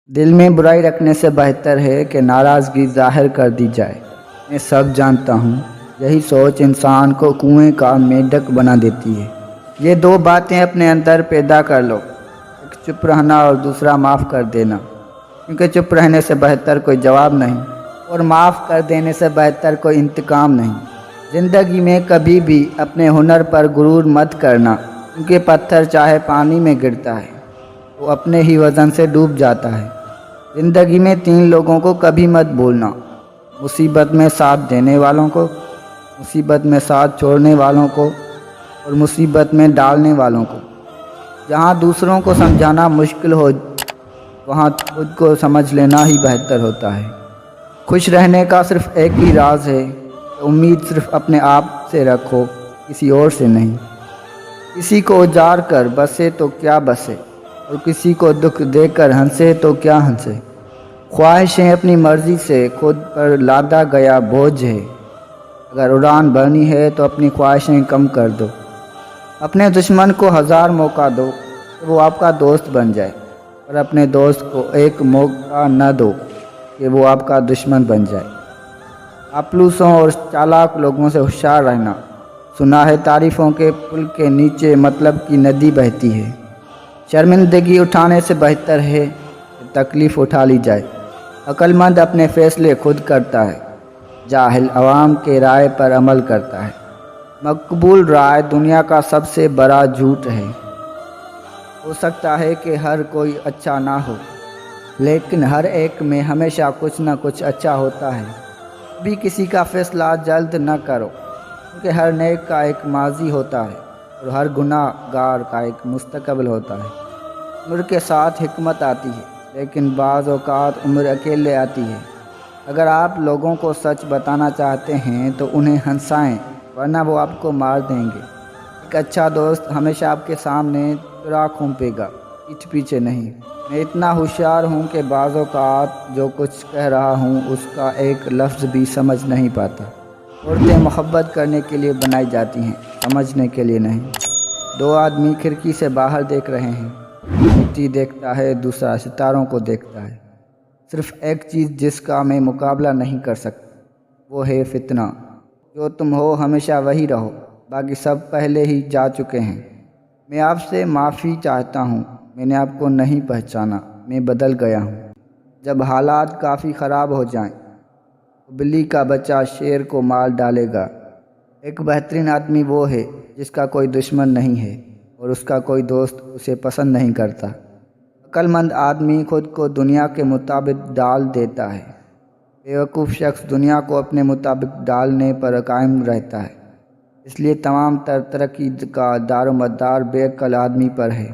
دل میں برائی رکھنے سے بہتر ہے کہ ناراضگی ظاہر کر دی جائے۔ میں سب جانتا ہوں، یہی سوچ انسان کو کنویں کا میڈک بنا دیتی ہے۔ یہ دو باتیں اپنے اندر پیدا کر لو، ایک چپ رہنا اور دوسرا معاف کر دینا، کیونکہ چپ رہنے سے بہتر کوئی جواب نہیں اور معاف کر دینے سے بہتر کوئی انتقام نہیں۔ زندگی میں کبھی بھی اپنے ہنر پر غرور مت کرنا، کیونکہ پتھر چاہے پانی میں گرتا ہے وہ اپنے ہی وزن سے ڈوب جاتا ہے۔ زندگی میں 3 لوگوں کو کبھی مت بھولنا: مصیبت میں ساتھ دینے والوں کو، مصیبت میں ساتھ چھوڑنے والوں کو اور مصیبت میں ڈالنے والوں کو۔ جہاں دوسروں کو سمجھانا مشکل ہو وہاں خود کو سمجھ لینا ہی بہتر ہوتا ہے۔ خوش رہنے کا صرف ایک ہی راز ہے کہ امید صرف اپنے آپ سے رکھو، کسی اور سے نہیں۔ کسی کو اجار کر بسے تو کیا بسے، اور کسی کو دکھ دے کر ہنسے تو کیا ہنسے۔ خواہشیں اپنی مرضی سے خود پر لادا گیا بوجھ ہے۔ اگر اڑان بھرنی ہے تو اپنی خواہشیں کم کر دو۔ اپنے دشمن کو 1000 موقع دو کہ وہ آپ کا دوست بن جائے، اور اپنے دوست کو ایک موقع نہ دو کہ وہ آپ کا دشمن بن جائے۔ چاپلوسوں اور چالاک لوگوں سے ہوشیار رہنا۔ سنا ہے تعریفوں کے پل کے نیچے مطلب کی ندی بہتی ہے۔ شرمندگی اٹھانے سے بہتر ہے کہ تکلیف اٹھا لی جائے۔ عقل مند اپنے فیصلے خود کرتا ہے، جاہل عوام کے رائے پر عمل کرتا ہے۔ مقبول رائے دنیا کا سب سے بڑا جھوٹ ہے۔ ہو سکتا ہے کہ ہر کوئی اچھا نہ ہو، لیکن ہر ایک میں ہمیشہ کچھ نہ کچھ اچھا ہوتا ہے۔ کبھی کسی کا فیصلہ جلد نہ کرو، کیونکہ ہر نیک کا ایک ماضی ہوتا ہے اور ہر گناہ گار کا ایک مستقبل ہوتا ہے۔ عمر کے ساتھ حکمت آتی ہے، لیکن بعض اوقات عمر اکیلے آتی ہے۔ اگر آپ لوگوں کو سچ بتانا چاہتے ہیں تو انہیں ہنسائیں، ورنہ وہ آپ کو مار دیں گے۔ ایک اچھا دوست ہمیشہ آپ کے سامنے چراغ کھونپے گا، پیٹھ پیچھے نہیں۔ میں اتنا ہوشیار ہوں کہ بعض اوقات جو کچھ کہہ رہا ہوں اس کا ایک لفظ بھی سمجھ نہیں پاتا۔ عورتیں محبت کرنے کے لیے بنائی جاتی ہیں، سمجھنے کے لیے نہیں۔ 2 آدمی کھڑکی سے باہر دیکھ رہے ہیں، مٹی دیکھتا ہے، دوسرا ستاروں کو دیکھتا ہے۔ صرف ایک چیز جس کا میں مقابلہ نہیں کر سکتا، وہ ہے فتنہ۔ جو تم ہو ہمیشہ وہی رہو، باقی سب پہلے ہی جا چکے ہیں۔ میں آپ سے معافی چاہتا ہوں، میں نے آپ کو نہیں پہچانا، میں بدل گیا ہوں۔ جب حالات کافی خراب ہو جائیں تو بلی کا بچہ شیر کو مار ڈالے گا۔ ایک بہترین آدمی وہ ہے جس کا کوئی دشمن نہیں ہے اور اس کا کوئی دوست اسے پسند نہیں کرتا۔ عقل مند آدمی خود کو دنیا کے مطابق ڈال دیتا ہے۔ بیوقوف شخص دنیا کو اپنے مطابق ڈالنے پر قائم رہتا ہے۔ اس لیے تمام ترقی کا دار و مدار بے عقل آدمی پر ہے۔